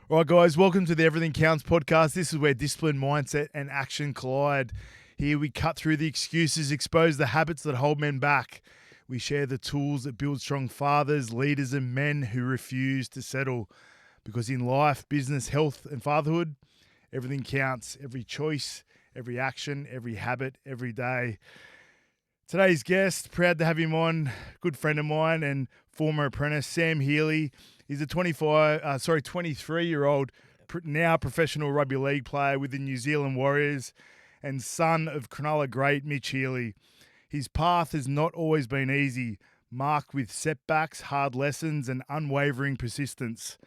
All right, guys, welcome to the Everything Counts podcast. This is where discipline, mindset, and action collide. Here we cut through the excuses, expose the habits that hold men back. We share the tools that build strong fathers, leaders, and men who refuse to settle. Because in life, business, health, and fatherhood, everything counts. Every choice, every action, every habit, every day. Today's guest, proud to have him on, good friend of mine and former apprentice, Sam Healy. He's a 23-year-old, now professional rugby league player with the New Zealand Warriors and son of Cronulla great Mitch Healy. His path has not always been easy, marked with setbacks, hard lessons and unwavering persistence.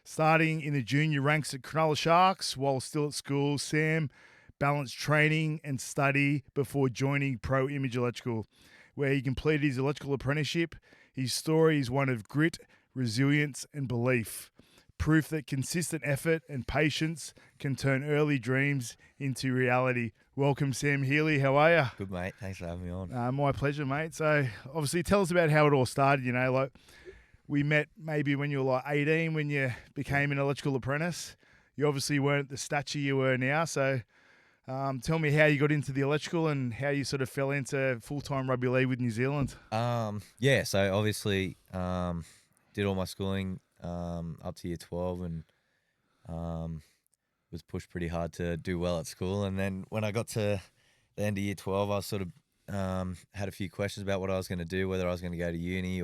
Starting in the junior ranks at Cronulla Sharks while still at school, Sam balanced training and study before joining Pro Image Electrical, where he completed his electrical apprenticeship. His story is one of grit, resilience and belief, proof that consistent effort and patience can turn early dreams into reality. Welcome, Sam Healy. How are you? Good, mate. Thanks for having me on. My pleasure, mate. So obviously tell us about how it all started. You know, like we met maybe when you were like 18 when you became an electrical apprentice. You obviously weren't the stature you were now. So tell me how you got into the electrical and how you sort of fell into full-time rugby league with New Zealand. So obviously did all my schooling up to year 12 and was pushed pretty hard to do well at school. And then when I got to the end of year 12, I sort of had a few questions about what I was going to do, whether I was going to go to uni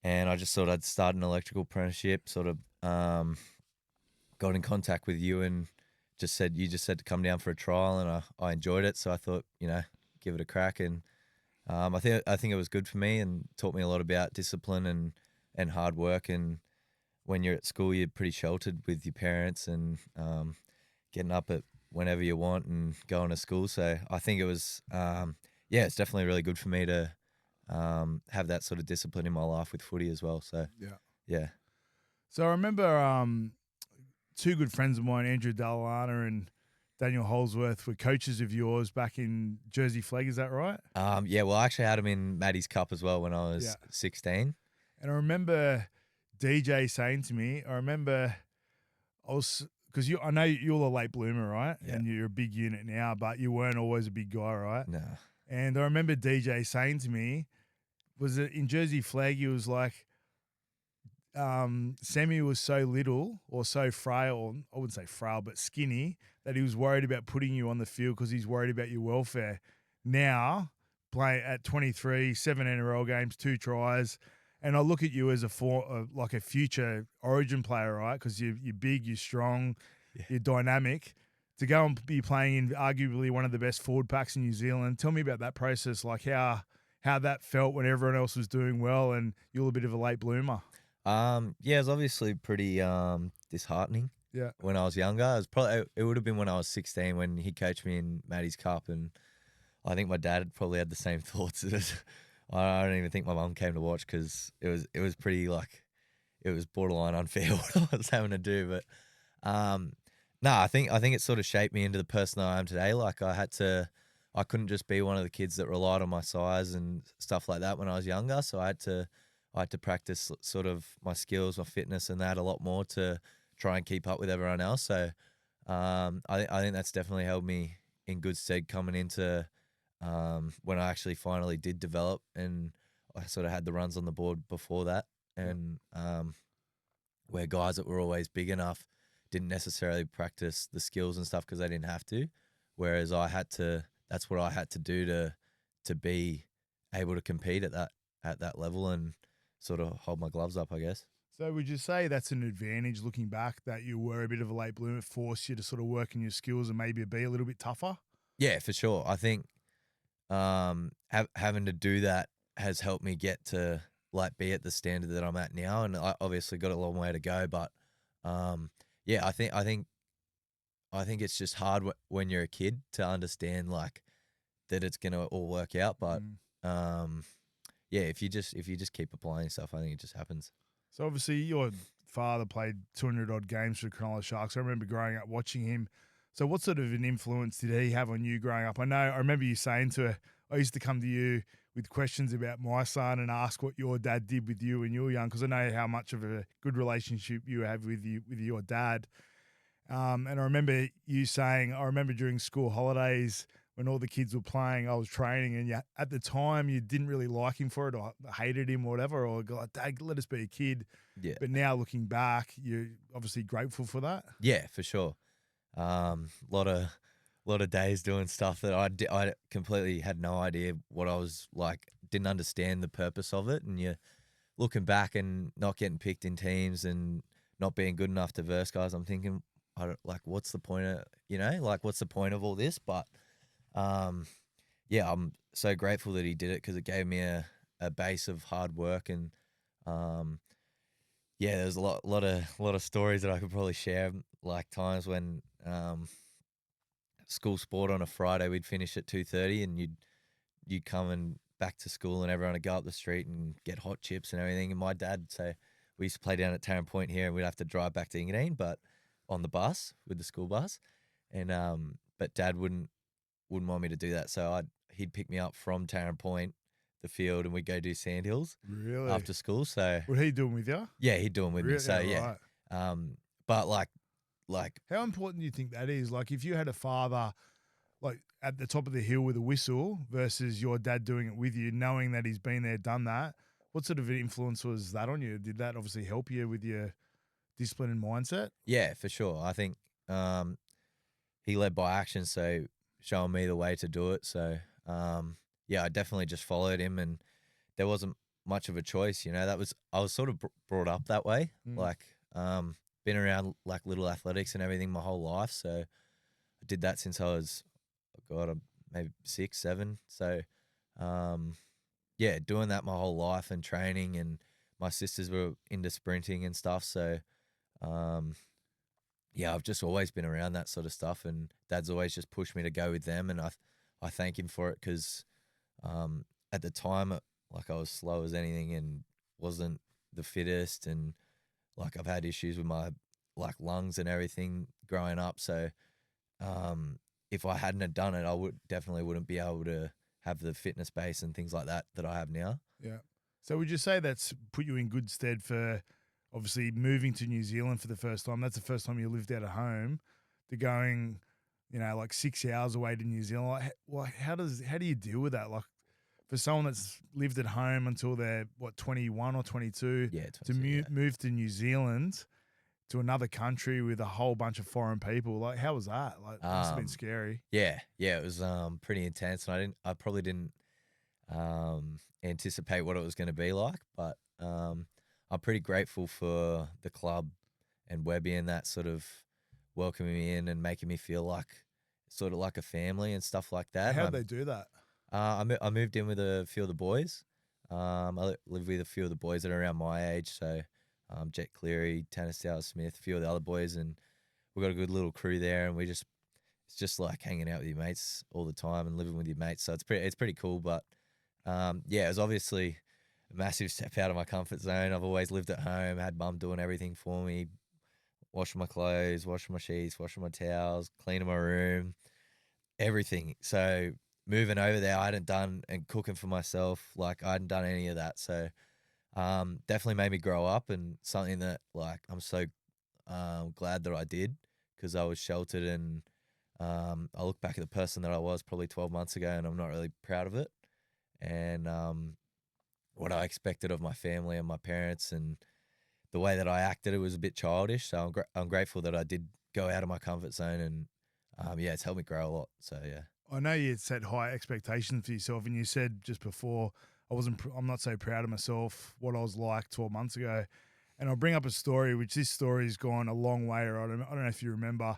and I just thought I'd start an electrical apprenticeship, sort of got in contact with you and you just said to come down for a trial, and I enjoyed it. So I thought, give it a crack. And I think it was good for me and taught me a lot about discipline and hard work. And when you're at school, you're pretty sheltered with your parents and getting up at whenever you want and going to school. So I think it was, it's definitely really good for me to have that sort of discipline in my life with footy as well. So yeah. So I remember two good friends of mine, Andrew Dallana and Daniel Holsworth, were coaches of yours back in Jersey Flegg. Is that right? Well, I actually had him in Maddie's Cup as well when I was 16. And I remember DJ saying to me, I know you're a late bloomer, right? Yeah. And you're a big unit now, but you weren't always a big guy, right? No. And I remember DJ saying to me, was it in Jersey Flegg, he was like, Sammy was so little or so frail, I wouldn't say frail, but skinny, that he was worried about putting you on the field because he's worried about your welfare. Now, playing at 23, 7 NRL games, 2 tries, and I look at you as a future Origin player, right? Because you're big, you're strong, you're dynamic. To go and be playing in arguably one of the best forward packs in New Zealand, tell me about that process, like how that felt when everyone else was doing well and you're a bit of a late bloomer. It was obviously pretty disheartening. Yeah. When I was younger, it would have been when I was 16 when he coached me in Maddie's Cup, and I think my dad probably had the same thoughts. I don't even think my mum came to watch because it was pretty it was borderline unfair what I was having to do. But I think it sort of shaped me into the person I am today. Like I couldn't just be one of the kids that relied on my size and stuff like that when I was younger. So I had to practice sort of my skills, my fitness and that a lot more to try and keep up with everyone else. So I think that's definitely held me in good stead coming into when I actually finally did develop, and I sort of had the runs on the board before that. And where guys that were always big enough didn't necessarily practice the skills and stuff because they didn't have to, whereas that's what I had to do to be able to compete at that level and sort of hold my gloves up, I guess. So would you say that's an advantage looking back, that you were a bit of a late bloomer, forced you to sort of work on your skills and maybe be a little bit tougher? Yeah, for sure. I think having to do that has helped me get to be at the standard that I'm at now, and I obviously got a long way to go. But I think it's just hard when you're a kid to understand that it's gonna all work out. But if you just keep applying stuff, I think it just happens. So obviously your father played 200 odd games for Cronulla Sharks. I remember growing up watching him. So what sort of an influence did he have on you growing up? I remember you saying I used to come to you with questions about my son and ask what your dad did with you when you were young, because I know how much of a good relationship you have with your dad. And I remember you saying, I remember during school holidays when all the kids were playing, I was training, and at the time you didn't really like him for it or hated him or whatever, or go like, Dad, let us be a kid. Yeah. But now looking back, you're obviously grateful for that. Yeah, for sure. Lot of days doing stuff that I completely had no idea what I was like, didn't understand the purpose of it. And you're looking back and not getting picked in teams and not being good enough to verse guys. I'm thinking, what's the point of, what's the point of all this? But yeah, I'm so grateful that he did it because it gave me a base of hard work. And yeah, there's a lot of stories that I could probably share, like times when school sport on a Friday, we'd finish at 2:30 and you'd come and back to school and everyone would go up the street and get hot chips and everything. And my dad say we used to play down at Tarrant Point here and we'd have to drive back to Engadine, but on the bus with the school bus. And but Dad wouldn't want me to do that, so he'd pick me up from Tarrant Point, the field, and we'd go do Sandhills Really? after school. So What he doing with you? yeah, he'd do them with me. So Yeah, yeah, right. but like How important do you think that is? Like, if you had a father, like at the top of the hill with a whistle versus your dad doing it with you, knowing that he's been there, done that, what sort of influence was that on you? Did that obviously help you with your discipline and mindset? yeah, for sure. I think he led by action, so showing me the way to do it. So yeah, I definitely just followed him, and there wasn't much of a choice. I was sort of brought up that way, like been around like little athletics and everything my whole life. So I did that since I was, maybe 6, 7. So yeah, doing that my whole life and training, and my sisters were into sprinting and stuff. So yeah, I've just always been around that sort of stuff, and Dad's always just pushed me to go with them, and I thank him for it because at the time, I was slow as anything and wasn't the fittest, and like I've had issues with my lungs and everything growing up. So if I hadn't have done it, I definitely wouldn't be able to have the fitness base and things like that I have now. Yeah. So would you say that's put you in good stead for obviously moving to New Zealand for the first time? That's the first time you lived out of home, to going, 6 hours away to New Zealand. How do you deal with that? Like, for someone that's lived at home until they're 21 or 22, Yeah, to move to New Zealand, to another country with a whole bunch of foreign people, like, how was that? Like, it must have been scary. Yeah, it was pretty intense, and I probably didn't anticipate what it was going to be like, but I'm pretty grateful for the club and Webby and that sort of welcoming me in and making me feel like sort of like a family and stuff like that. How'd they do that? I moved in with a few of the boys. I live with a few of the boys that are around my age, so Jet Cleary, Tanner Smith, a few of the other boys, and we've got a good little crew there, and it's just like hanging out with your mates all the time and living with your mates. So it's pretty cool. But yeah, it was obviously a massive step out of my comfort zone. I've always lived at home, had Mum doing everything for me, washing my clothes, washing my sheets, washing my towels, cleaning my room, everything. So moving over there, I hadn't done, and cooking for myself, I hadn't done any of that. So definitely made me grow up, and something that I'm so glad that I did, because I was sheltered, and I look back at the person that I was probably 12 months ago, and I'm not really proud of it. And what I expected of my family and my parents, and the way that I acted, it was a bit childish. So I'm grateful that I did go out of my comfort zone, and yeah, it's helped me grow a lot. So yeah. I know you set high expectations for yourself, and you said just before, I'm not so proud of myself, what I was like 12 months ago. And I'll bring up a story, which this story's gone a long way. Right? I don't know if you remember.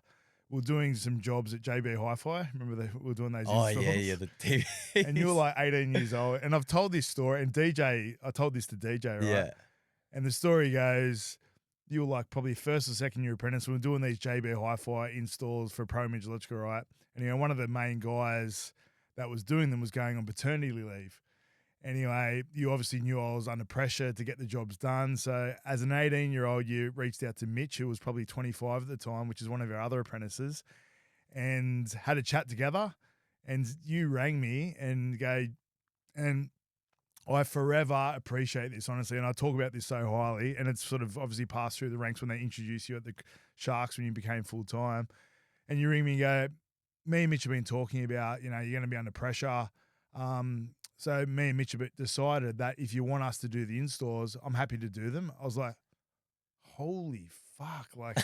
We were doing some jobs at JB Hi-Fi. Remember we were doing those installs? Yeah, the TV. And you were like 18 years old. And I've told this story, and I told this to DJ, right? Yeah. And the story goes, you were like probably first or second year apprentice. We were doing these JB Hi-Fi installs for Pro Image Electrical, right? And one of the main guys that was doing them was going on paternity leave. Anyway, you obviously knew I was under pressure to get the jobs done. So as an 18-year-old, you reached out to Mitch, who was probably 25 at the time, which is one of our other apprentices, and had a chat together. And you rang me and I forever appreciate this, honestly, and I talk about this so highly, and it's sort of obviously passed through the ranks when they introduced you at the Sharks when you became full-time, and you ring me and go, me and Mitch have been talking about, you're going to be under pressure. So me and Mitch have decided that if you want us to do the in-stores, I'm happy to do them. I was like, holy fuck, like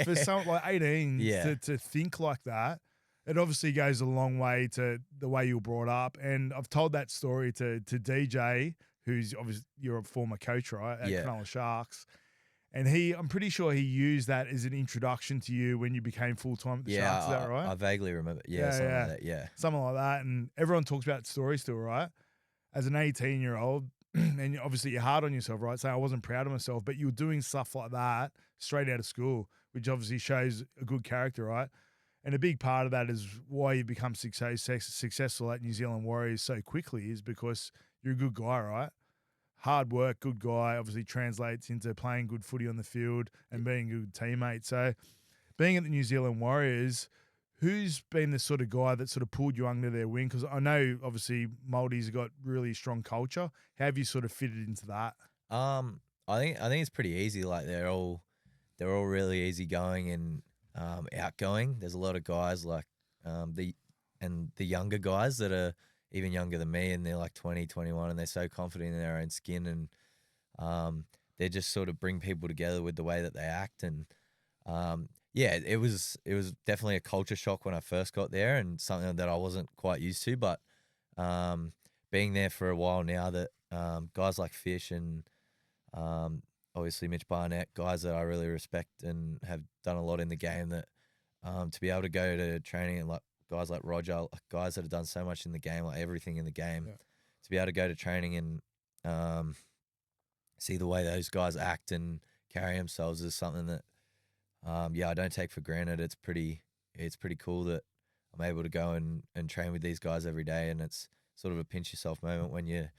for someone like 18 to think like that, it obviously goes a long way to the way you were brought up. And I've told that story to DJ, who's obviously you're a former coach, right, at Cronulla Sharks. And I'm pretty sure he used that as an introduction to you when you became full-time at the Sharks. Is that right? I vaguely remember. Something like that, Something like that. And everyone talks about stories still, right? As an 18-year-old, and obviously you're hard on yourself, right? Saying I wasn't proud of myself, but you were doing stuff like that straight out of school, which obviously shows a good character, right? And a big part of that is why you become successful at New Zealand Warriors so quickly is because you're a good guy, right? Hard work, good guy, obviously translates into playing good footy on the field and being a good teammate. So being at the New Zealand Warriors, who's been the sort of guy that sort of pulled you under their wing? Because I know obviously Māoris have got really strong culture. How have you sort of fitted into that? I think it's pretty easy. Like they're all really easygoing and outgoing. There's a lot of guys like the younger guys that are even younger than me, and they're like 20, 21, and they're so confident in their own skin, and they just sort of bring people together with the way that they act. And it was definitely a culture shock when I first got there, and something that I wasn't quite used to. But being there for a while now, that guys like Fish and obviously Mitch Barnett, guys that I really respect and have done a lot in the game, that to be able to go to training and like guys like Roger, guys that have done so much in the game, like everything in the game, to be able to go to training and see the way those guys act and carry themselves is something that I don't take for granted. It's pretty cool that I'm able to go and train with these guys every day, and it's sort of a pinch yourself moment when you're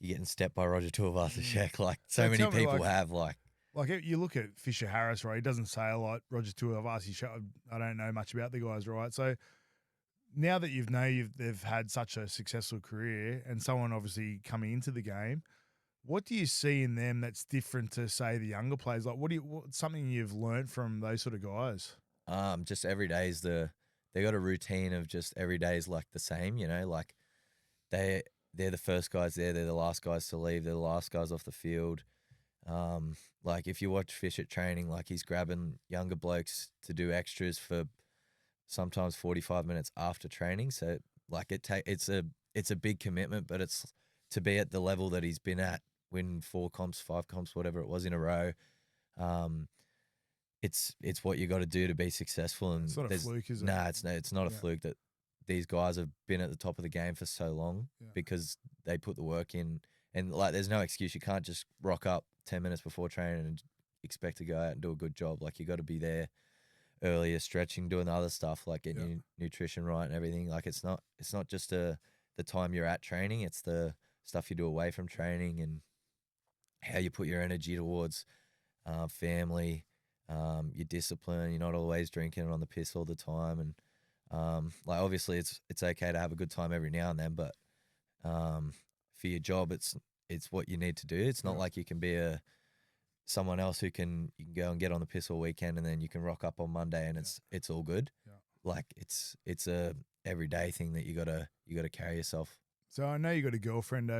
getting stepped by Roger Tuivasa-Sheck, like so many people have. Like you look at Fisher-Harris, right? He doesn't say a lot. Roger Tuivasa-Sheck, I don't know much about the guys, right? So now that they've had such a successful career and someone obviously coming into the game, what do you see in them that's different to, say, the younger players? Like, what's something you've learned from those sort of guys? Just every day is they got a routine of just every day is like the same, like they're the first guys there, they're the last guys to leave, they're the last guys off the field. Like if you watch Fish at training, like he's grabbing younger blokes to do extras for sometimes 45 minutes after training. So like it's a big commitment, but it's to be at the level that he's been at, win 4 comps, 5 comps, whatever it was in a row. It's what you got to do to be successful. And it's not a fluke, is it? Nah, it's not a fluke that these guys have been at the top of the game for so long because they put the work in. And like, there's no excuse. You can't just rock up 10 minutes before training and expect to go out and do a good job. Like you got to be there earlier, stretching, doing the other stuff, like getting your nutrition right and everything. Like it's not just the time you're at training. It's the stuff you do away from training and how you put your energy towards family, your discipline. You're not always drinking on the piss all the time. And like obviously it's okay to have a good time every now and then, but for your job, it's what you need to do. It's not like you can be someone else who you can go and get on the piss all weekend and then you can rock up on Monday and it's all good. Like it's a everyday thing that you gotta carry yourself. So I know you got a girlfriend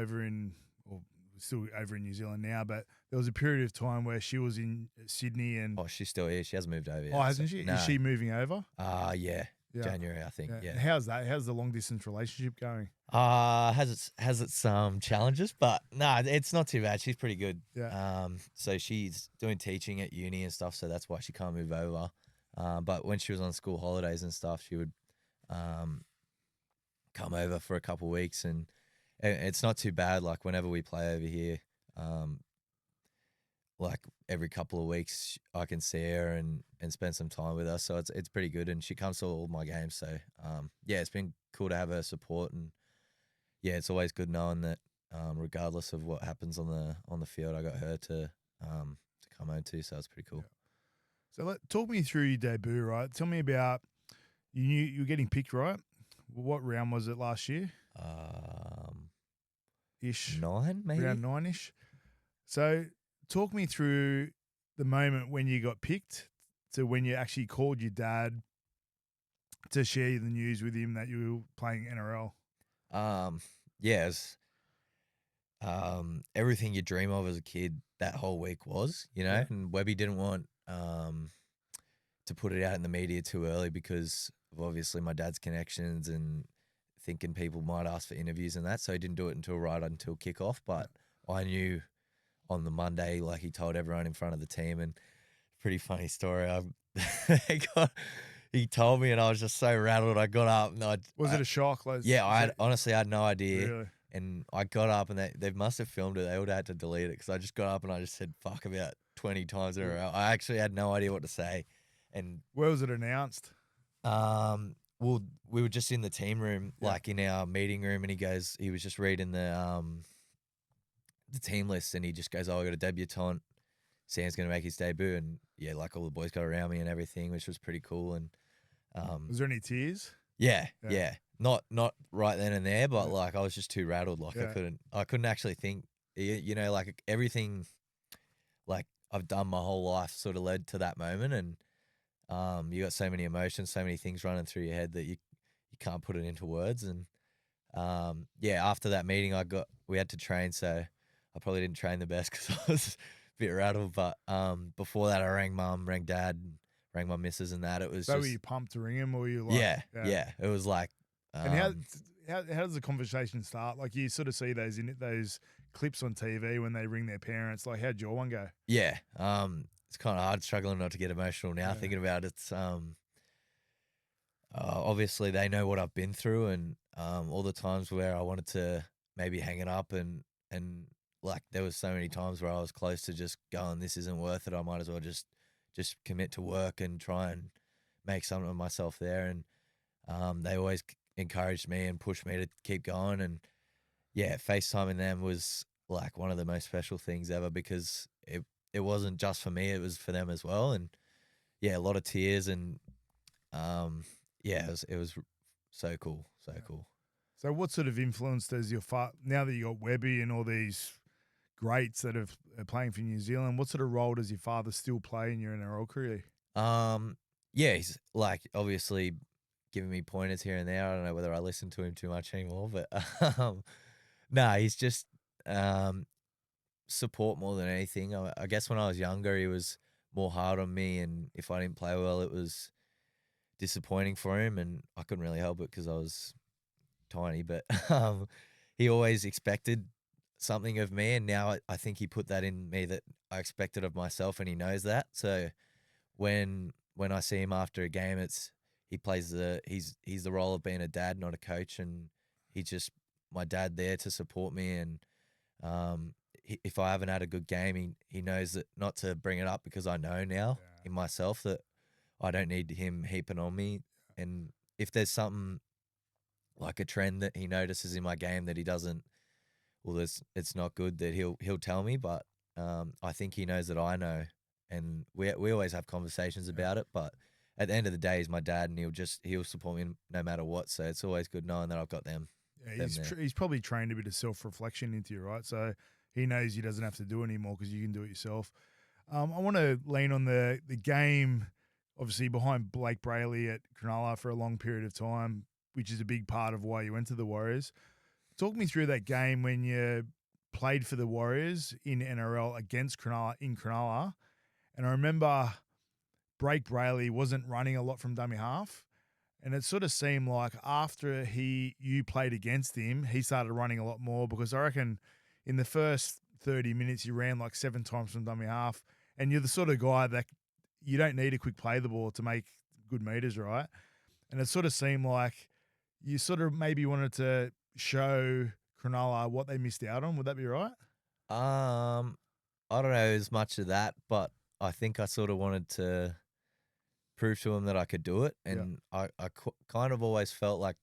still over in New Zealand now, but there was a period of time where she was in Sydney and she's still here. She hasn't moved over yet. Oh, hasn't she? No. Is she moving over? Yeah. January, I think. Yeah. How's that? How's the long distance relationship going? Has its challenges, but no, it's not too bad. She's pretty good. Yeah. So she's doing teaching at uni and stuff, so that's why she can't move over. But when she was on school holidays and stuff, she would come over for a couple of weeks, and it's not too bad. Like whenever we play over here, like every couple of weeks I can see her and spend some time with her. So it's pretty good. And she comes to all my games. So, it's been cool to have her support. And yeah, it's always good knowing that, regardless of what happens on the field, I got her to come home to. So it's pretty cool. Yeah. So talk me through your debut, right? Tell me about, you were getting picked, right? What round was it last year? ish, 9 maybe. around 9-ish. So talk me through the moment when you got picked to when you actually called your dad to share the news with him that you were playing NRL. Yeah, it's, everything you dream of as a kid that whole week was, Yeah. and Webby didn't want to put it out in the media too early because of obviously my dad's connections and thinking people might ask for interviews and that, so he didn't do it until kickoff. But I knew on the Monday, like he told everyone in front of the team, and pretty funny story. He told me, and I was just so rattled. I got up and Was it a shock? Like, I honestly had no idea. Really? And I got up and they must have filmed it. They would have had to delete it because I just got up and I just said fuck about 20 times in a row. I actually had no idea what to say. And where was it announced? Well, we were just in the team room, like in our meeting room, and he was just reading the team list, and he just goes, "Oh, I got a debutant. Sam's gonna make his debut," and like all the boys got around me and everything, which was pretty cool. And was there any tears? Yeah. Not right then and there, but like I was just too rattled. Like I couldn't actually think. Like everything, like I've done my whole life, sort of led to that moment, and you got so many emotions, so many things running through your head that you can't put it into words. And after that meeting, we had to train, so I probably didn't train the best because I was a bit rattled. But before that, I rang mum, rang dad, rang my missus, and that it was. So just, were you pumped to ring him, or were you like? Yeah. It was like. And how does the conversation start? Like you sort of see those clips on TV when they ring their parents. Like how'd your one go? Yeah. It's kind of hard, struggling not to get emotional now thinking about it. It's obviously they know what I've been through, and all the times where I wanted to maybe hang it up, and like there was so many times where I was close to just going, this isn't worth it. I might as well just commit to work and try and make something of myself there. And they always encouraged me and pushed me to keep going. And FaceTiming them was like one of the most special things ever, because it wasn't just for me, it was for them as well. And a lot of tears, and it was so cool. Cool. So what sort of influence does your now that you got Webby and all these greats that are playing for New Zealand, what sort of role does your father still play in your NRL career? He's like obviously giving me pointers here and there. I don't know whether I listen to him too much anymore, but he's just support more than anything. I guess when I was younger, he was more hard on me, and if I didn't play well, it was disappointing for him, and I couldn't really help it because I was tiny. But he always expected something of me, and now I think he put that in me that I expected of myself, and he knows that. So when I see him after a game, he plays he's the role of being a dad, not a coach, and he's just my dad there to support me. And if I haven't had a good game, he knows that not to bring it up, because I know now in myself that I don't need him heaping on me. And if there's something like a trend that he notices in my game that he doesn't, it's not good, that he'll tell me. But I think he knows that I know, and we always have conversations about it. But at the end of the day, he's my dad, and he'll support me no matter what. So it's always good knowing that I've got them. Yeah, he's probably trained a bit of self-reflection into you, right? So he knows he doesn't have to do it anymore because you can do it yourself. I want to lean on the game, obviously behind Blake Brayley at Cronulla for a long period of time, which is a big part of why you went to the Warriors. Talk me through that game when you played for the Warriors in NRL against Cronulla in Cronulla. And I remember Blake Brayley wasn't running a lot from dummy half. And it sort of seemed like after you played against him, he started running a lot more, because I reckon in the first 30 minutes, you ran like 7 times from dummy half. And you're the sort of guy that you don't need to quick play the ball to make good meters, right? And it sort of seemed like you sort of maybe wanted to show Cronulla what they missed out on. Would that be right? I don't know as much of that, but I think I sort of wanted to prove to them that I could do it. And I kind of always felt like,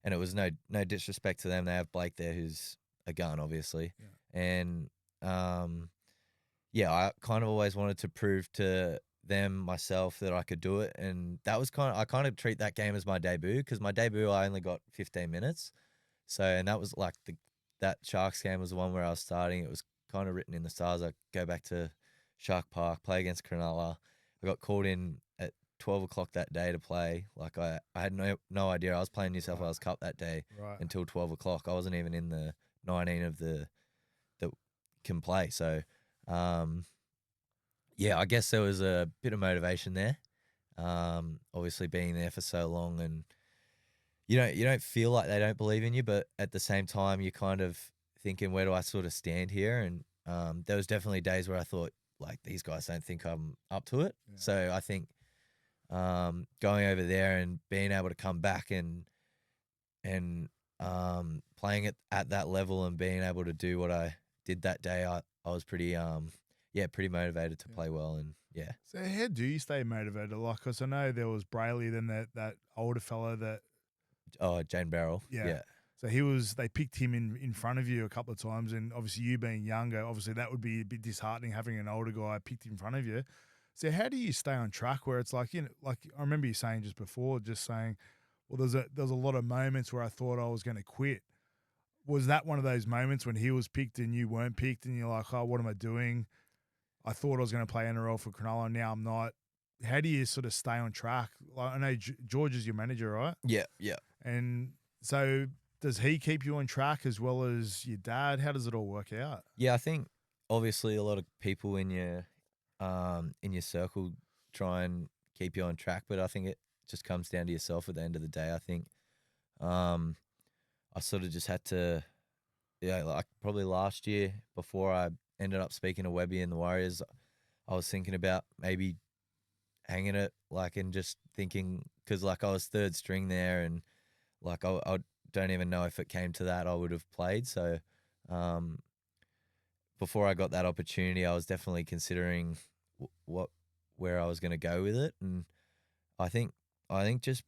and it was no disrespect to them, they have Blake there who's a gun, obviously. Yeah. And I kind of always wanted to prove to them, myself, that I could do it. And that was I kind of treat that game as my debut, because my debut I only got 15 minutes. So, and that was like that Sharks game was the one where I was starting. It was kind of written in the stars. I go back to Shark Park, play against Cronulla. I got called in at 12 o'clock that day to play. Like I had no idea. I was playing New South Wales Cup that day until 12 o'clock. I wasn't even in the 19 of the that can play. So, yeah, I guess there was a bit of motivation there. Obviously being there for so long, and you don't feel like they don't believe in you, but at the same time you're kind of thinking, where do I sort of stand here? And there was definitely days where I thought, like, these guys don't think I'm up to it. Yeah. So I think going over there and being able to come back and playing it at that level and being able to do what I did that day, I was pretty pretty motivated to play well. And yeah. So how do you stay motivated? Like, because I know there was Brayley, then that older fella that. Oh, Jane Barrell. Yeah. So they picked him in front of you a couple of times, and obviously you being younger, obviously that would be a bit disheartening having an older guy picked in front of you. So how do you stay on track where it's like, like I remember you saying just before, well, there's a lot of moments where I thought I was going to quit. Was that one of those moments when he was picked and you weren't picked, and you're like, oh, what am I doing? I thought I was going to play NRL for Cronulla, now I'm not. How do you sort of stay on track? Like, I know George is your manager, right? Yeah. And so does he keep you on track as well as your dad? How does it all work out? Yeah, I think obviously a lot of people in your circle try and keep you on track, but I think it just comes down to yourself at the end of the day. I think I sort of just had to, like probably last year before I ended up speaking to Webby and the Warriors, I was thinking about maybe hanging it, like, and just thinking, because like I was third string there, and like I don't even know if it came to that I would have played. So before I got that opportunity, I was definitely considering where I was going to go with it. And I think just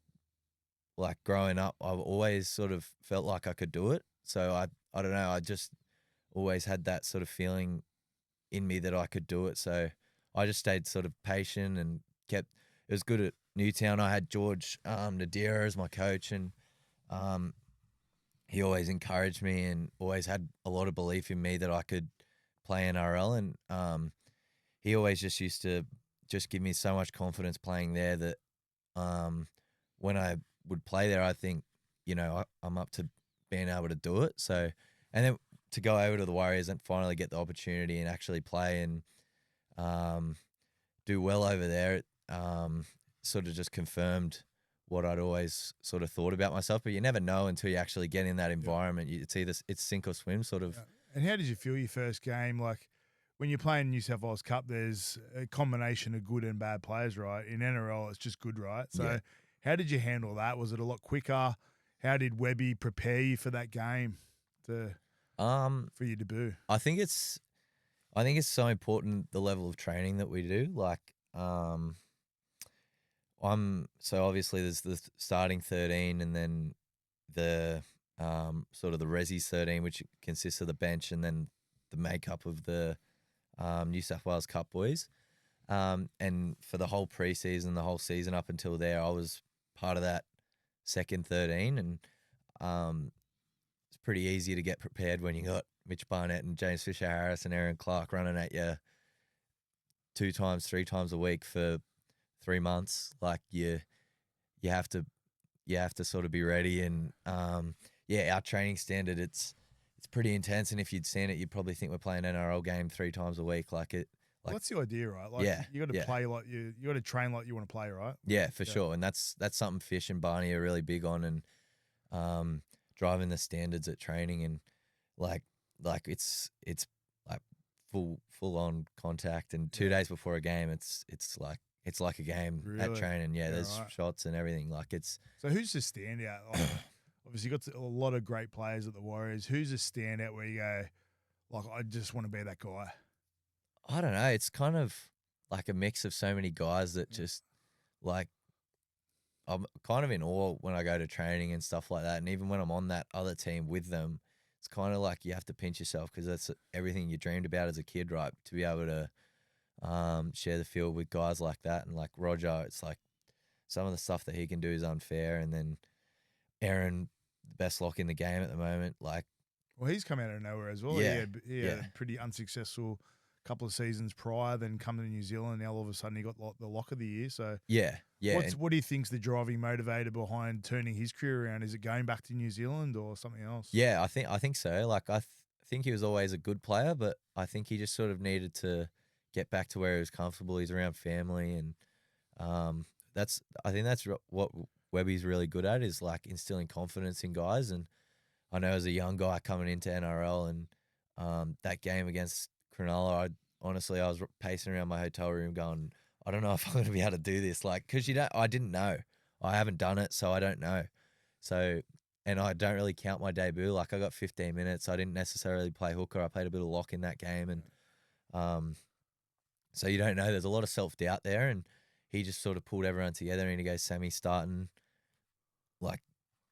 like growing up, I've always sort of felt like I could do it. So I don't know, I just always had that sort of feeling in me that I could do it. So I just stayed sort of patient and it was good at Newtown. I had George Nadira as my coach, and he always encouraged me and always had a lot of belief in me that I could play NRL. And he always just used to just give me so much confidence playing there that when I would play there, I think, I'm up to being able to do it. So, and then to go over to the Warriors and finally get the opportunity and actually play and do well over there, it sort of just confirmed what I'd always sort of thought about myself. But you never know until you actually get in that environment. It's either it's sink or swim sort of. Yeah. And how did you feel your first game? Like when you're playing New South Wales Cup, there's a combination of good and bad players, right? In NRL, it's just good, right? So how did you handle that? Was it a lot quicker? How did Webby prepare you for that game for your debut? I think it's so important, the level of training that we do. Like, so obviously there's the starting 13 and then the sort of the Resi 13, which consists of the bench and then the makeup of the New South Wales Cup boys. And for the whole preseason, the whole season up until there, I was part of that second 13, and it's pretty easy to get prepared when you got Mitch Barnett and James Fisher-Harris and Aaron Clark running at you 2 times, 3 times a week for 3 months. Like you have to sort of be ready. And our training standard, it's pretty intense. And if you'd seen it, you'd probably think we're playing an NRL game 3 times a week. Like that's the idea, right? Like you got to play like you got to train like you want to play, right? Yeah, for sure. And that's something Fish and Barney are really big on, and driving the standards at training, and like it's like full on contact. And 2 days before a game, it's like a game at training. Yeah, there's shots and everything. Like it's. So who's the standout? Like, obviously, you got a lot of great players at the Warriors. Who's a standout where you go, like, I just want to be that guy? I don't know. It's kind of like a mix of so many guys that just like I'm kind of in awe when I go to training and stuff like that. And even when I'm on that other team with them, it's kind of like you have to pinch yourself because that's everything you dreamed about as a kid, right? To be able to share the field with guys like that. And like Roger, it's like some of the stuff that he can do is unfair. And then Aaron, the best lock in the game at the moment, like Well, he's come out of nowhere as well. Yeah, He had yeah. a pretty unsuccessful couple of seasons prior, then come to New Zealand. Now all of a sudden he got the lock of the year. So Yeah, yeah. what do you think's the driving motivator behind turning his career around? Is it going back to New Zealand or something else? Yeah, I think so. Like think he was always a good player, but I think he just sort of needed to get back to where he was comfortable. He's around family, and I think that's what Webby's really good at, is like instilling confidence in guys. And I know as a young guy coming into NRL, and that game against Cronulla, I was pacing around my hotel room going, I don't know if I'm going to be able to do this. Like, because I didn't know. I haven't done it, so I don't know. So, and I don't really count my debut. Like, I got 15 minutes. I didn't necessarily play hooker. I played a bit of lock in that game. And so you don't know. There's a lot of self-doubt there. And he just sort of pulled everyone together, and he goes, Sammy, starting. Like,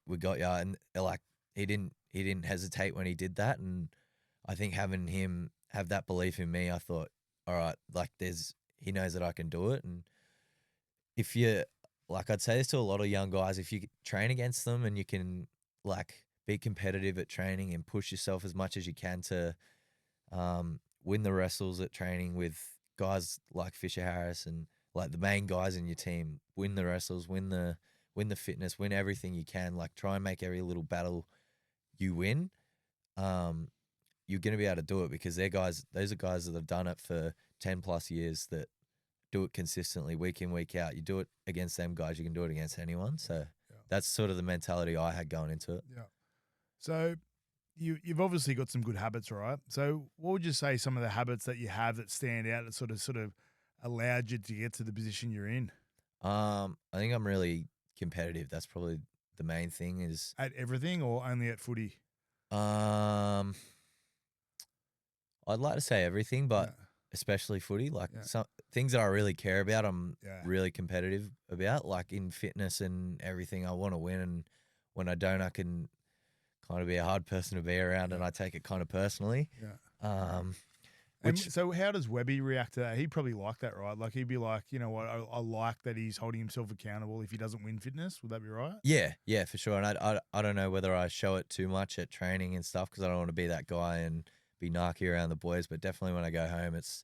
we got ya. And, like, he didn't hesitate when he did that. And I think having him have that belief in me, I thought, all right, like, he knows that I can do it. And if you, like, I'd say this to a lot of young guys, if you train against them and you can, like, be competitive at training and push yourself as much as you can to win the wrestles at training with guys like Fisher-Harris and, like, the main guys in your team, win the wrestles, win the fitness, win everything you can, like, try and make every little battle you win, you're going to be able to do it, because those are guys that have done it for 10 plus years, that do it consistently week in, week out. You do it against them guys, you can do it against anyone. So that's sort of the mentality I had going into it. Yeah. So you've obviously got some good habits, right? So what would you say some of the habits that you have that stand out that sort of allowed you to get to the position you're in? I think I'm really competitive. That's probably the main thing. Is At everything or only at footy? I'd like to say everything, but especially footy. Like some things that I really care about, I'm really competitive about. Like in fitness and everything, I want to win, and when I don't, I can kind of be a hard person to be around, and I take it kind of personally. Yeah. So how does Webby react to that? He'd probably like that, right? Like he'd be like, you know what, I like that he's holding himself accountable if he doesn't win fitness. Would that be right? Yeah, for sure. And I don't know whether I show it too much at training and stuff, because I don't want to be that guy and be narky around the boys. But definitely when I go home, it's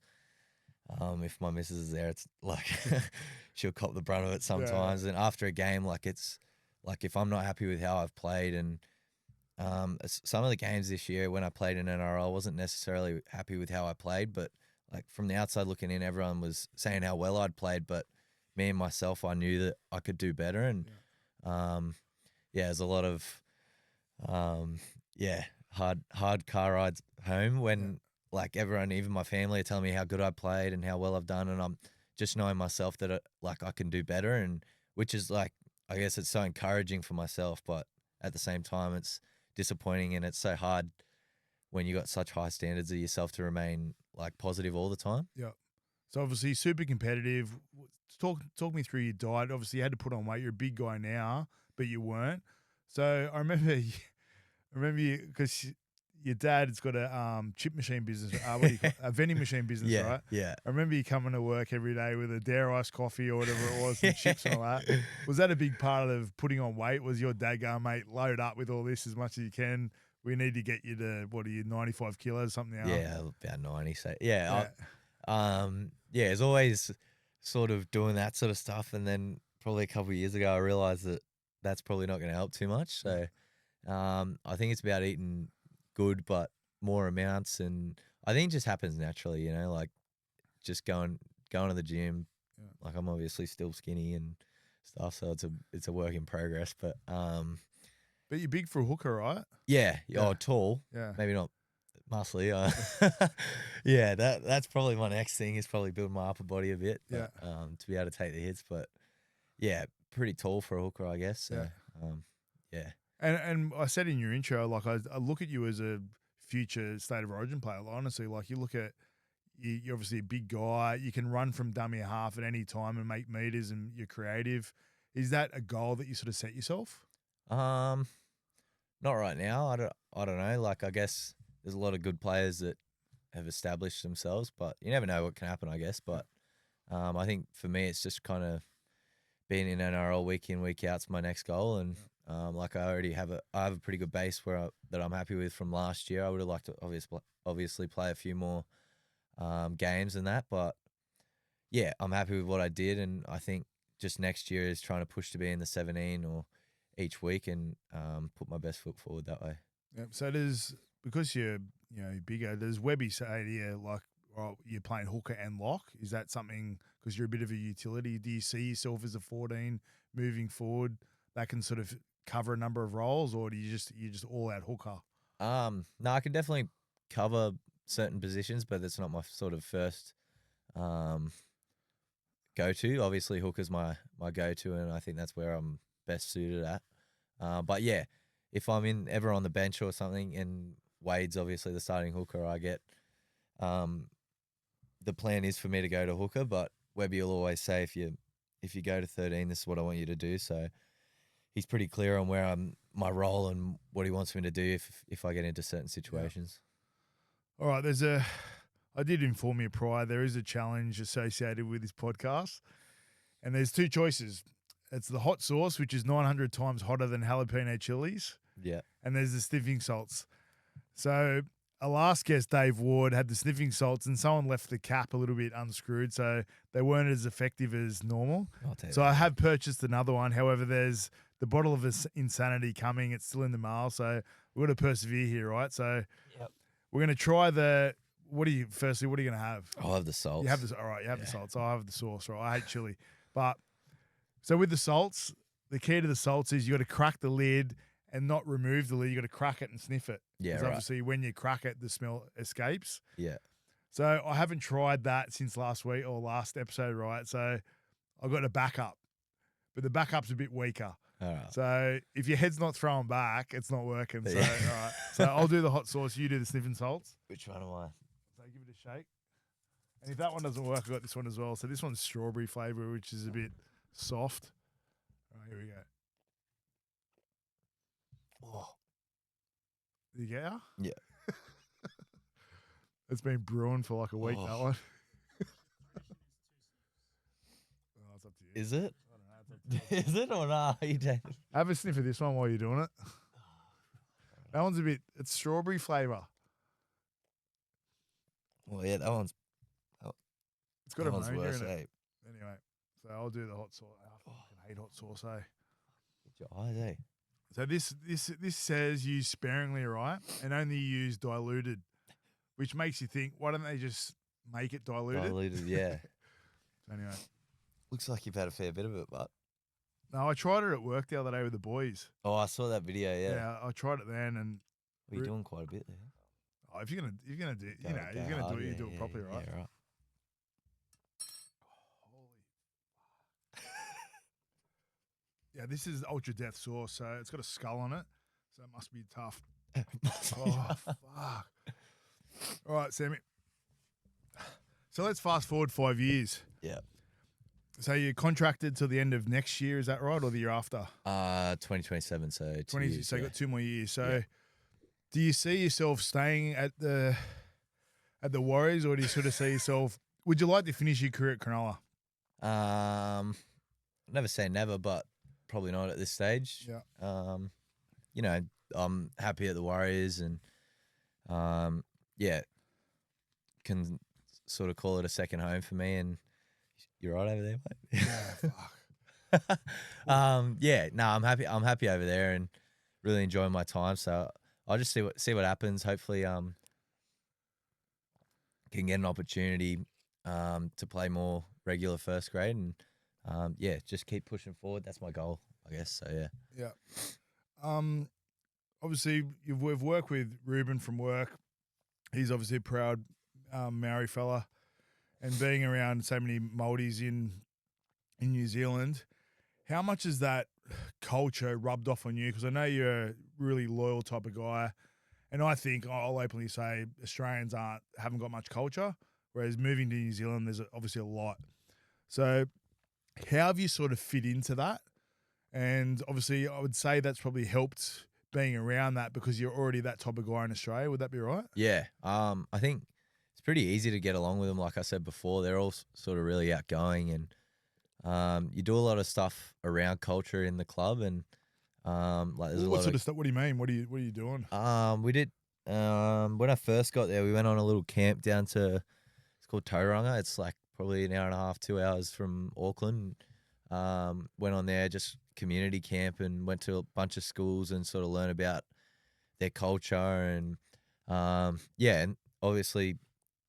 if my missus is there, it's like she'll cop the brunt of it sometimes. And after a game, like it's like if I'm not happy with how I've played, and some of the games this year when I played in NRL, I wasn't necessarily happy with how I played, but like from the outside looking in, everyone was saying how well I'd played, but me and myself, I knew that I could do better. And there's a lot of hard car rides home when like everyone, even my family, are telling me how good I played and how well I've done, and I'm just knowing myself that like I can do better, and which is like, I guess it's so encouraging for myself, but at the same time it's disappointing, and it's so hard when you got such high standards of yourself to remain like positive all the time. Yeah. So obviously super competitive. Talk me through your diet. Obviously you had to put on weight. You're a big guy now, but you weren't. So I remember you because your dad's got a chip machine business, what do you call it? A vending machine business, right? Yeah. I remember you coming to work every day with a Dare Ice coffee or whatever it was, and chips and all that. Was that a big part of putting on weight? Was your dad going, mate, load up with all this as much as you can? We need to get you to, 95 kilos, something else? Yeah, about 90. So it's always sort of doing that sort of stuff. And then probably a couple of years ago, I realized that that's probably not going to help too much. So I think it's about eating good, but more amounts. And I think it just happens naturally, you know, like just going to the gym. Yeah. Like I'm obviously still skinny and stuff, so it's a work in progress. But you're big for a hooker, right? Yeah. Oh, tall. Yeah. Maybe not muscly. Yeah, that's probably my next thing, is probably build my upper body a bit. But, to be able to take the hits. But yeah, pretty tall for a hooker, I guess. So, yeah. And I said in your intro, like I look at you as a future State of Origin player. Honestly, like you're obviously a big guy. You can run from dummy half at any time and make meters, and you're creative. Is that a goal that you sort of set yourself? Not right now. I don't know. Like I guess there's a lot of good players that have established themselves, but you never know what can happen, I guess. But I think for me, it's just kind of being in NRL week in, week out's my next goal, and Like I already have I have a pretty good base that I'm happy with from last year. I would have liked to obviously play a few more games than that, but yeah, I'm happy with what I did, and I think just next year is trying to push to be in the 17 or each week and put my best foot forward that way. Yep. So does, because you're bigger, does Webby say to you like, oh, you're playing hooker and lock? Is that something, because you're a bit of a utility? Do you see yourself as a 14 moving forward that can sort of cover a number of roles, or do you just all out hooker? No, I can definitely cover certain positions, but that's not my sort of first go-to. Obviously, hooker's my go-to, and I think that's where I'm best suited at. But yeah, if I'm ever on the bench or something, and Wade's obviously the starting hooker, I get the plan is for me to go to hooker, but Webby will always say if you go to 13, this is what I want you to do. So he's pretty clear on where my role and what he wants me to do if I get into certain situations. Yeah. All right, I did inform you prior, there is a challenge associated with this podcast, and there's two choices. It's the hot sauce, which is 900 times hotter than jalapeno chilies. Yeah. And there's the sniffing salts. So our last guest, Dave Ward, had the sniffing salts, and someone left the cap a little bit unscrewed, so they weren't as effective as normal. So I have purchased another one. However, there's the bottle of Insanity coming. It's still in the mail, so we've got to persevere here, right? So we're going to try what are you going to have? I'll have the salts. You have this. All right, you have the salts. I'll have the sauce, right? I hate chili. But so with the salts, the key to the salts is you got to crack the lid and not remove the lid. You got to crack it and sniff it. Yeah, because right. obviously when you crack it, the smell escapes. Yeah. So I haven't tried that since last week or last episode, right? So I got a backup, but the backup's a bit weaker. All right. So if your head's not throwing back, it's not working. So all right. So I'll do the hot sauce. You do the sniffing salts. Which one am I? So give it a shake. And if that one doesn't work, I got this one as well. So this one's strawberry flavour, which is a bit soft. All right, here we go. Oh. Did you get her? Yeah. It's been brewing for like a week, that one. Oh, it's up to you. Is it? I don't know. It's up to you. Is it or not? You don't. Have a sniff of this one while you're doing it. That one's it's strawberry flavour. Well, yeah, that one's. It's got that a one's ammonia worse, in it. eh? Anyway, so I'll do the hot sauce. I fucking hate hot sauce, eh? Get your eyes, eh? So this says use sparingly, right? And only use diluted, which makes you think, why don't they just make it diluted? Diluted, yeah. So anyway. Looks like you've had a fair bit of it, but. No, I tried it at work the other day with the boys. Oh, I saw that video, yeah. Yeah, I tried it then, and Well, you're doing quite a bit there. oh, if you're gonna do, you're gonna do it, you do it properly, right? Yeah, right. Yeah, this is ultra death sauce, so it's got a skull on it, so it must be tough. Oh, fuck. All right, Sammy. So let's fast forward 5 years. Yeah. So you're contracted till the end of next year, is that right, or the year after? 2027, so 2 years. So you got 2 more years. So Yeah. do you see yourself staying at the Warriors, or do you sort of see yourself? Would you like to finish your career at Cronulla? Never say never, but probably not at this stage. Yeah. You know, I'm happy at the Warriors, and yeah, can sort of call it a second home for me. And you're right over there, mate. Yeah, fuck. Yeah, no, I'm happy. I'm happy over there and really enjoying my time. So I'll just see what happens. Hopefully, can get an opportunity to play more regular first grade, and yeah, just keep pushing forward. That's my goal, I guess. So yeah. Yeah. Obviously, we've worked with Ruben from work. He's obviously a proud Maori fella, and being around so many Māoris in New Zealand, how much has that culture rubbed off on you? Because I know you're a really loyal type of guy, and I think I'll openly say Australians haven't got much culture, whereas moving to New Zealand, there's obviously a lot. So how have you sort of fit into that? And obviously, I would say that's probably helped being around that because you're already that type of guy in Australia. Would that be right? Yeah. I think it's pretty easy to get along with them. Like I said before, they're all sort of really outgoing, and you do a lot of stuff around culture in the club, and What there's a lot sort of stuff? What do you mean? What are you doing? We did when I first got there, we went on a little camp down to, it's called Tauranga. It's like probably an hour and a half, 2 hours from Auckland. Went on there, just community camp, and went to a bunch of schools and sort of learn about their culture and and obviously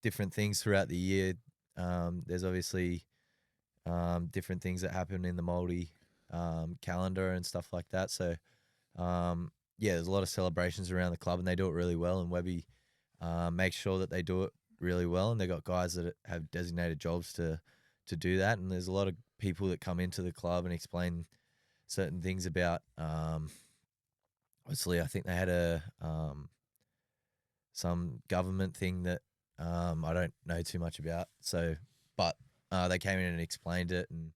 different things throughout the year. There's obviously different things that happen in the Māori calendar and stuff like that. So there's a lot of celebrations around the club, and they do it really well. And Webby makes sure that they do it really well, and they got guys that have designated jobs to do that. And there's a lot of people that come into the club and explain certain things about. Obviously, I think they had a some government thing that I don't know too much about. So, but they came in and explained it, and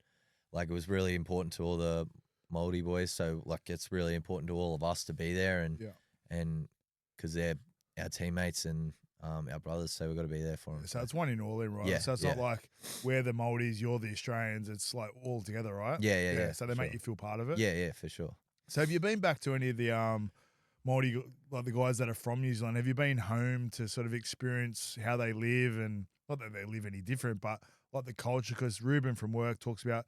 like it was really important to all the Māori boys. So like it's really important to all of us to be there, and because they're our teammates and our brothers, so we've got to be there for them. So it's one in all in, right? Yeah, so it's not like we're the Māoris, you're the Australians. It's like all together, right? Yeah. So they make you feel part of it. Yeah, for sure. So have you been back to any of the Māori, like the guys that are from New Zealand? Have you been home to sort of experience how they live, and not that they live any different, but like the culture? Because Ruben from work talks about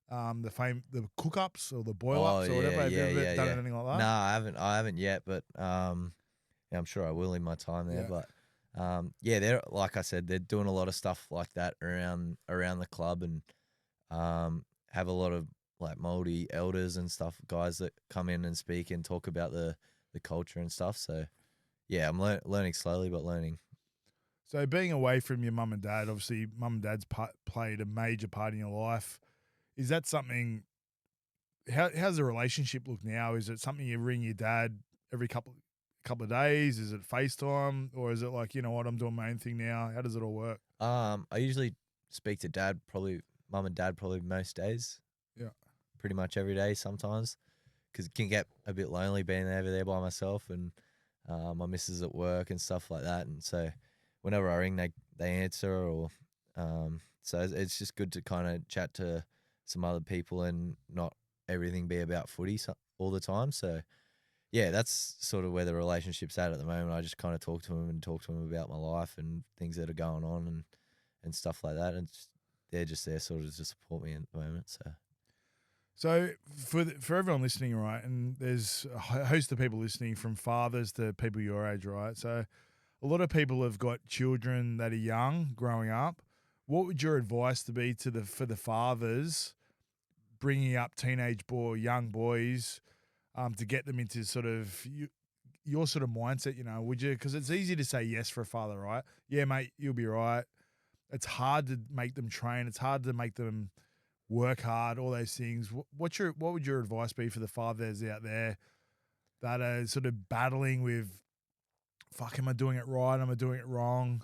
the cook-ups or the boil-ups or whatever. Have you ever done anything like that? No, I haven't yet, but I'm sure I will in my time there. But they're, like I said, they're doing a lot of stuff like that around the club, and have a lot of like Māori elders and stuff, guys that come in and speak and talk about the culture and stuff. So yeah, I'm learning slowly, but learning. So being away from your mum and dad, obviously mum and dad's played a major part in your life. Is that something? How's the relationship look now? Is it something you ring your dad every couple of days? Is it FaceTime, or is it like, you know what, I'm doing my own thing now? How does it all work? I usually speak to mum and dad probably most days. Yeah, pretty much every day sometimes, because it can get a bit lonely being over there by myself, and my missus at work and stuff like that. And so whenever I ring, they answer, or so it's just good to kind of chat to some other people and not everything be about footy all the time. So yeah, that's sort of where the relationship's at the moment. I just kind of talk to them about my life and things that are going on and stuff like that. And they're just there sort of to support me at the moment. So for everyone listening, right, and there's a host of people listening, from fathers to people your age, right? So a lot of people have got children that are young, growing up. What would your advice to be for the fathers bringing up young boys, to get them into sort of your sort of mindset? You know, would you? Because it's easy to say yes for a father, right? Yeah, mate, you'll be right. It's hard to make them train. It's hard to make them work hard, all those things. What would your advice be for the fathers out there that are sort of battling with, fuck, am I doing it right? Am I doing it wrong?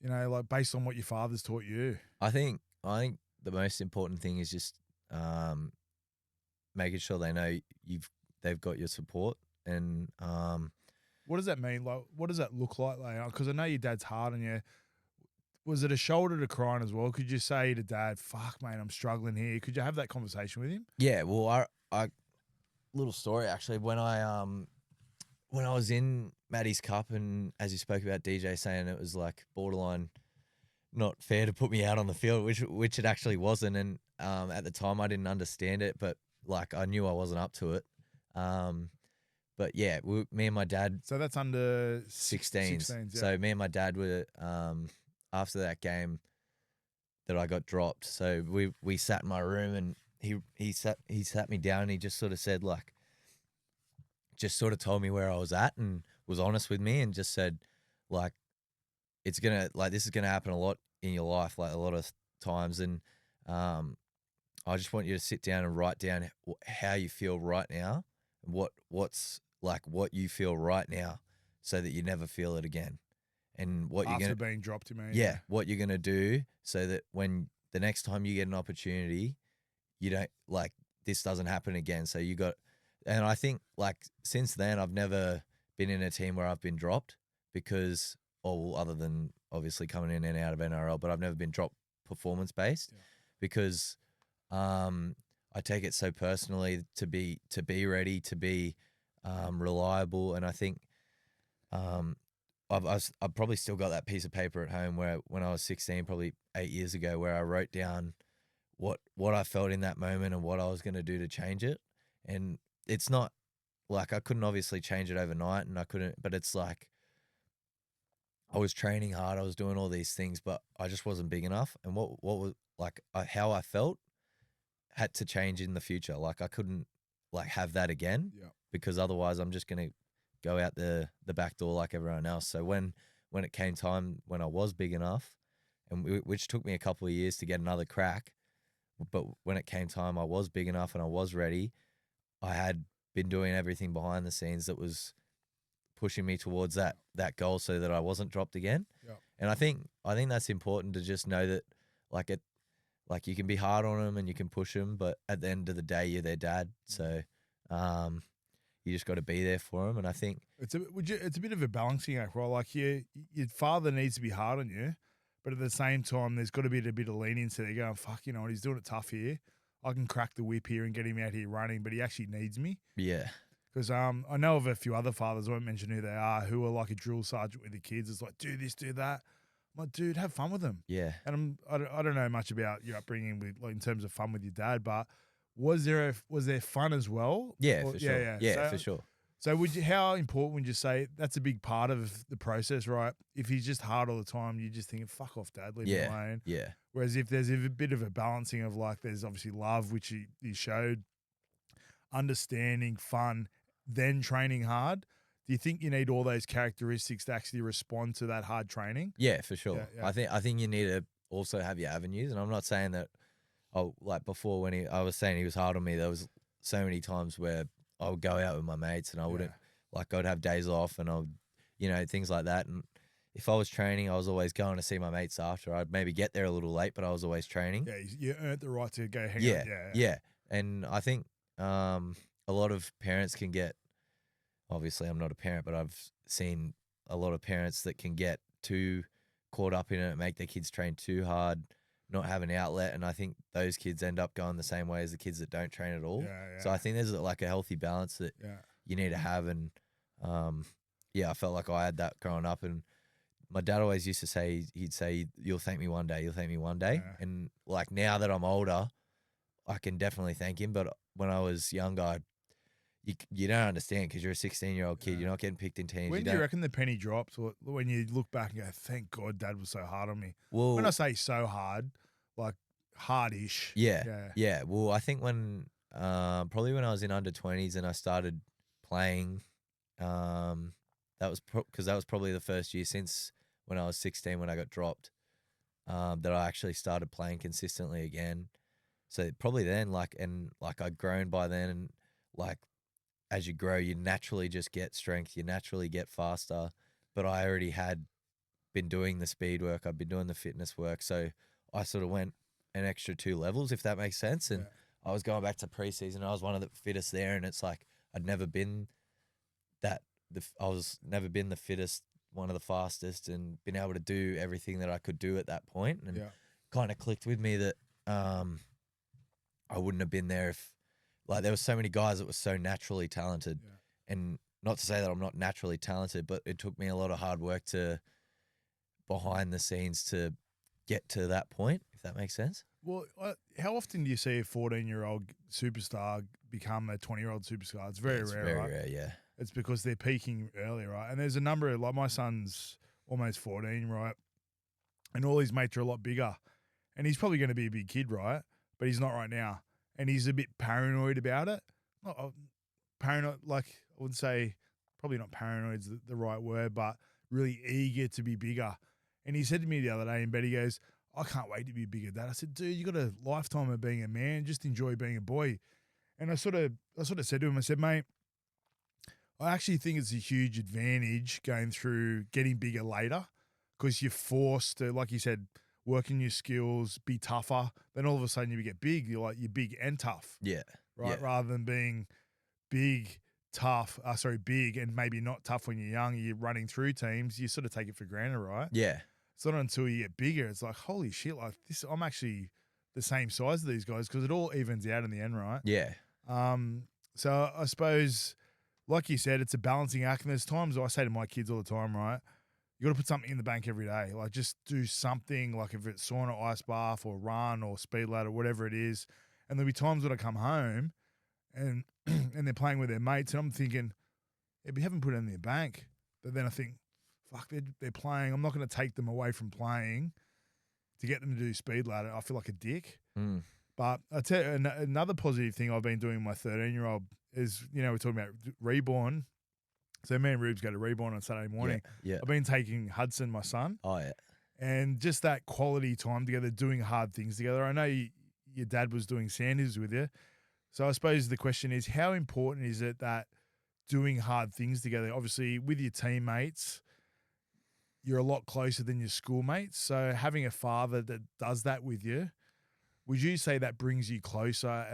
You know, like based on what your father's taught you. I think the most important thing is just making sure they know they've got your support. And what does that mean? Like, what does that look like? Because I know your dad's hard on you. Was it a shoulder to cry on as well? Could you say to dad, fuck, mate, I'm struggling here? Could you have that conversation with him? Yeah, well, I little story actually, when I was in Maddie's Cup, and as you spoke about DJ saying it was like borderline not fair to put me out on the field, which it actually wasn't. And at the time I didn't understand it, but like I knew I wasn't up to it. But yeah, me and my dad. So that's under 16s. 16s, yeah. So me and my dad were after that game that I got dropped. So we sat in my room, and he sat me down, and he just sort of said, like, just sort of told me where I was at and was honest with me, and just said, like, this is gonna happen a lot in your life, like a lot of times, and I just want you to sit down and write down how you feel right now, what's like what you feel right now, so that you never feel it again, and what after you're gonna being dropped, you mean? yeah, what you're gonna do so that when the next time you get an opportunity, you don't, like, this doesn't happen again. So you got, and I think like since then I've never been in a team where I've been dropped because, other than obviously coming in and out of NRL, but I've never been dropped performance based because I I take it so personally to be ready, to be reliable, and I think I've probably still got that piece of paper at home where when I was 16, probably 8 years ago, where I wrote down what I felt in that moment and what I was going to do to change it. And it's not like I couldn't obviously change it overnight, and I couldn't, but it's like I was training hard, I was doing all these things, but I just wasn't big enough. And what was like how I felt had to change in the future. Like I couldn't like have that again because otherwise I'm just going to go out the back door like everyone else. So when it came time when I was big enough, and which took me a couple of years to get another crack, but when it came time I was big enough and I was ready, I had been doing everything behind the scenes that was pushing me towards that goal so that I wasn't dropped again. Yeah. And I think that's important to just know that like you can be hard on them and you can push them, but at the end of the day, you're their dad. So you just got to be there for them. And I think it's a bit of a balancing act, right? Like your father needs to be hard on you, but at the same time, there's got to be a bit of leniency. They're going, fuck, you know what, he's doing it tough here. I can crack the whip here and get him out here running, but he actually needs me. Yeah. Because I know of a few other fathers, I won't mention who they are, who are like a drill sergeant with the kids. It's like, do this, do that. I'm like, dude, have fun with them. Yeah. And I don't know much about your upbringing with like in terms of fun with your dad, but was there fun as well? Yeah, for sure. Yeah, for sure. So how important would you say that's a big part of the process, right? If he's just hard all the time, you just think, fuck off, dad, leave me alone. Yeah. Whereas if there's a bit of a balancing of like, there's obviously love, which he showed, understanding, fun, then training hard. Do you think you need all those characteristics to actually respond to that hard training? Yeah, for sure. Yeah. I think you need to also have your avenues. And I'm not saying that, like before when I was saying he was hard on me, there was so many times where I would go out with my mates and I wouldn't, like I'd have days off and things like that. And if I was training, I was always going to see my mates after. I'd maybe get there a little late, but I was always training. Yeah, you earned the right to go hang out. Yeah. And I think a lot of parents can get, obviously I'm not a parent, but I've seen a lot of parents that can get too caught up in it, make their kids train too hard, not have an outlet. And I think those kids end up going the same way as the kids that don't train at all. So I think there's like a healthy balance that you need to have. And I felt like I had that growing up. And my dad always used to say, he'd say, you'll thank me one day, you'll thank me one day. Yeah. And like now that I'm older, I can definitely thank him. But when I was younger, you don't understand because you're a 16-year-old kid. You're not getting picked in teams. When do you reckon the penny drops? Or when you look back and go, thank God dad was so hard on me? Well, when I say so hard, like hardish. Yeah. Well, I think when probably when I was in under 20s and I started playing, that was because that was probably the first year since when I was 16 when I got dropped, that I actually started playing consistently again. So probably then, I'd grown by then, and like as you grow, you naturally just get strength, you naturally get faster. But I already had been doing the speed work, I've been doing the fitness work, so I sort of went an extra 2 levels, if that makes sense. And I was going back to preseason, I was one of the fittest there, and it's like I'd never been the fittest, one of the fastest, and been able to do everything that I could do at that point. And kind of clicked with me that I wouldn't have been there if, like, there were so many guys that were so naturally talented. And not to say that I'm not naturally talented, but it took me a lot of hard work to behind the scenes to get to that point, if that makes sense. Well, how often do you see a 14-year-old superstar become a 20-year-old superstar? It's very rare, very right? rare, yeah. It's because they're peaking early, right? And there's a number of, like, my son's almost 14, right? And all his mates are a lot bigger. And he's probably going to be a big kid, right? But he's not right now. And he's a bit paranoid about it. Not paranoid, like, I would say, probably not paranoid is the right word, but really eager to be bigger. And he said to me the other day in bed, he goes, I can't wait to be bigger, Dad. I said, dude, you got a lifetime of being a man. Just enjoy being a boy. And I sort of said to him, I said, mate, I actually think it's a huge advantage going through getting bigger later because you're forced to, like you said, work in your skills, be tougher. Then all of a sudden you get big. You're big and tough. Yeah. Right. Yeah. Rather than being big, big and maybe not tough when you're young, you're running through teams, you sort of take it for granted, right? Yeah. It's not until you get bigger, it's like, holy shit, like this, I'm actually the same size as these guys because it all evens out in the end, right? Yeah. So I suppose, like you said, it's a balancing act. And there's times I say to my kids all the time, right? You got to put something in the bank every day. Like just do something, like if it's sauna, ice bath, or run, or speed ladder, whatever it is. And there'll be times when I come home and and they're playing with their mates, and I'm thinking, yeah, but you haven't put it in their bank. But then I think, fuck, they're playing. I'm not going to take them away from playing to get them to do speed ladder. I feel like a dick. Mm. But I tell you, another positive thing I've been doing with my 13-year-old is, we're talking about reborn. So me and Rubes go to reborn on Saturday morning. Yeah. I've been taking Hudson, my son. Oh, yeah. And just that quality time together, doing hard things together. I know your dad was doing Sanders with you. So I suppose the question is, how important is it that doing hard things together, obviously with your teammates, you're a lot closer than your schoolmates. So having a father that does that with you, would you say that brings you closer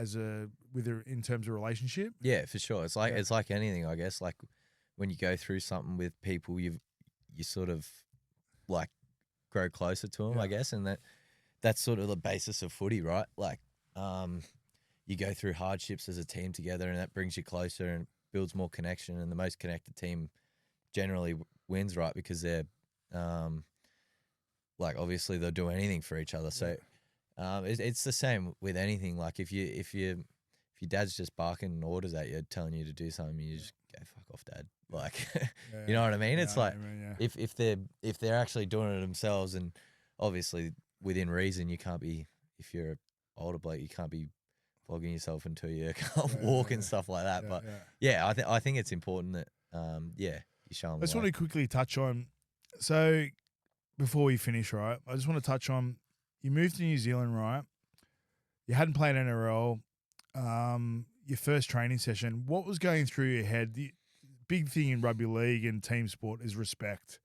in terms of relationship? Yeah, for sure. It's like anything, I guess. Like when you go through something with people, you sort of like grow closer to them, I guess, and that's sort of the basis of footy, right? Like, you go through hardships as a team together, and that brings you closer and builds more connection. And the most connected team generally wins, right? Because they're, like obviously they'll do anything for each other. So, it's the same with anything. Like if your dad's just barking orders at you, telling you to do something, you just go fuck off, Dad. Like, you know what I mean? It's like if they're actually doing it themselves, and obviously within reason, you can't be, if you're an older bloke, you can't be flogging yourself until you can't walk and stuff like that. But I think it's important that you show them. I just want to quickly touch on, so before we finish, right? I just want to touch on, you moved to New Zealand, right? You hadn't played NRL. Your first training session. What was going through your head? The big thing in rugby league and team sport is respect.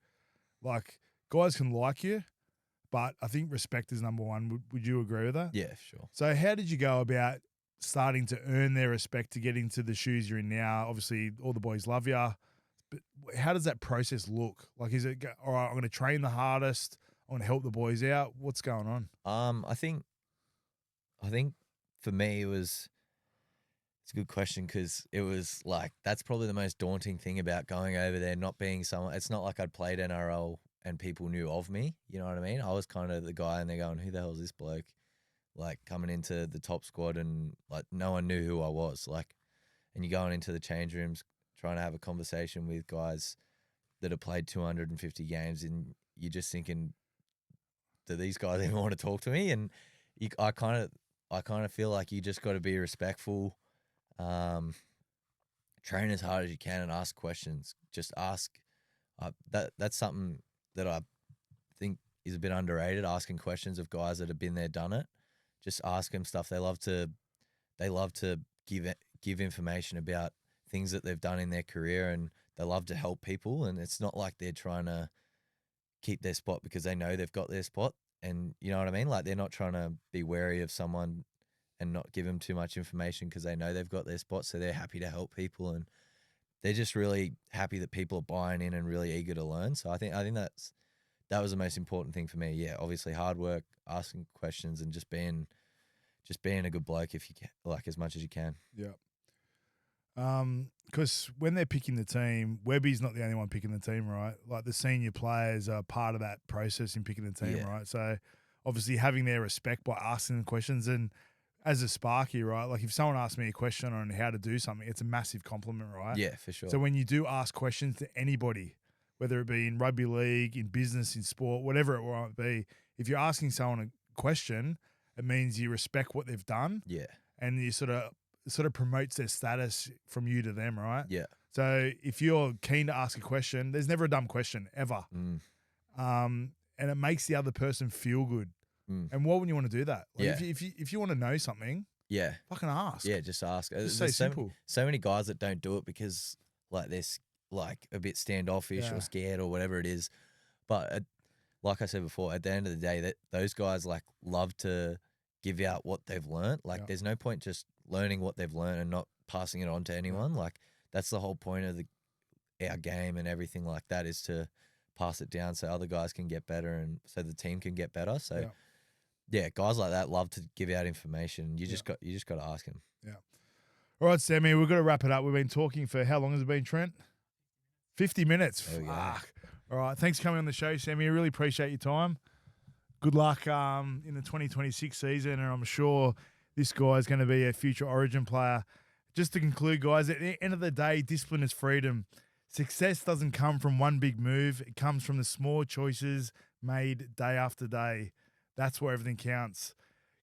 Like, guys can like you, but I think respect is number one. Would you agree with that? Yeah, sure. So how did you go about starting to earn their respect to get into the shoes you're in now? Obviously, all the boys love you, but how does that process look? Like, is it, all right, I'm going to train the hardest, I want to help the boys out? What's going on? I think for me it's a good question, because it was like, that's probably the most daunting thing about going over there, not being someone. It's not like I'd played NRL and people knew of me. You know what I mean? I was kind of the guy, and they're going, who the hell is this bloke? Like coming into the top squad, and like no one knew who I was. Like, and you're going into the change rooms trying to have a conversation with guys that have played 250 games, and you're just thinking, do these guys even want to talk to me? And I kind of feel like you just got to be respectful, train as hard as you can, and ask questions. Just ask. That's something that I think is a bit underrated. Asking questions of guys that have been there, done it. Just ask them stuff. They love to give information about things that they've done in their career, and they love to help people. And it's not like they're trying to keep their spot because they know they've got their spot. And you know what I mean? Like, they're not trying to be wary of someone and not give them too much information because they know they've got their spot. So they're happy to help people, and they're just really happy that people are buying in and really eager to learn. So I think that was the most important thing for me. Yeah, obviously hard work, asking questions, and just being a good bloke if you can, like, as much as you can. Yeah. Because when they're picking the team, Webby's not the only one picking the team, right? Like, the senior players are part of that process in picking the team, right? So obviously having their respect by asking them questions, and as a Sparky, right? Like, if someone asks me a question on how to do something, it's a massive compliment, right? Yeah, for sure. So when you do ask questions to anybody, whether it be in rugby league, in business, in sport, whatever it might be, if you're asking someone a question, it means you respect what they've done. Yeah. And you sort of promotes their status from you to them, right? Yeah. So if you're keen to ask a question, there's never a dumb question, ever. And it makes the other person feel good. And why wouldn't you want to do that? Like, if you want to know something, fucking ask. Yeah, just ask. It's so simple. So many guys that don't do it because, like, they're like a bit standoffish or scared or whatever it is. But like I said before, at the end of the day, that those guys like love to give out what they've learned. Like, there's no point just learning what they've learned and not passing it on to anyone. Like, that's the whole point of our game and everything like that, is to pass it down so other guys can get better and so the team can get better. So Yeah, guys like that love to give out information. You just got to ask him. Yeah. All right, Sammy, we've got to wrap it up. We've been talking for how long has it been, Trent? 50 minutes. There we go. Fuck. All right, thanks for coming on the show, Sammy. I really appreciate your time. Good luck in the 2026 season, and I'm sure this guy is going to be a future Origin player. Just to conclude, guys, at the end of the day, discipline is freedom. Success doesn't come from one big move. It comes from the small choices made day after day. That's where everything counts.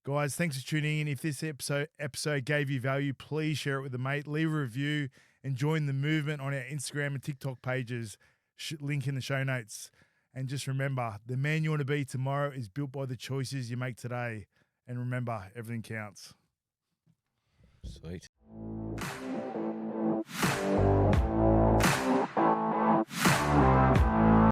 Guys, thanks for tuning in. If this episode gave you value, please share it with a mate. Leave a review and join the movement on our Instagram and TikTok pages. Link in the show notes. And just remember, the man you want to be tomorrow is built by the choices you make today. And remember, everything counts. Sweet.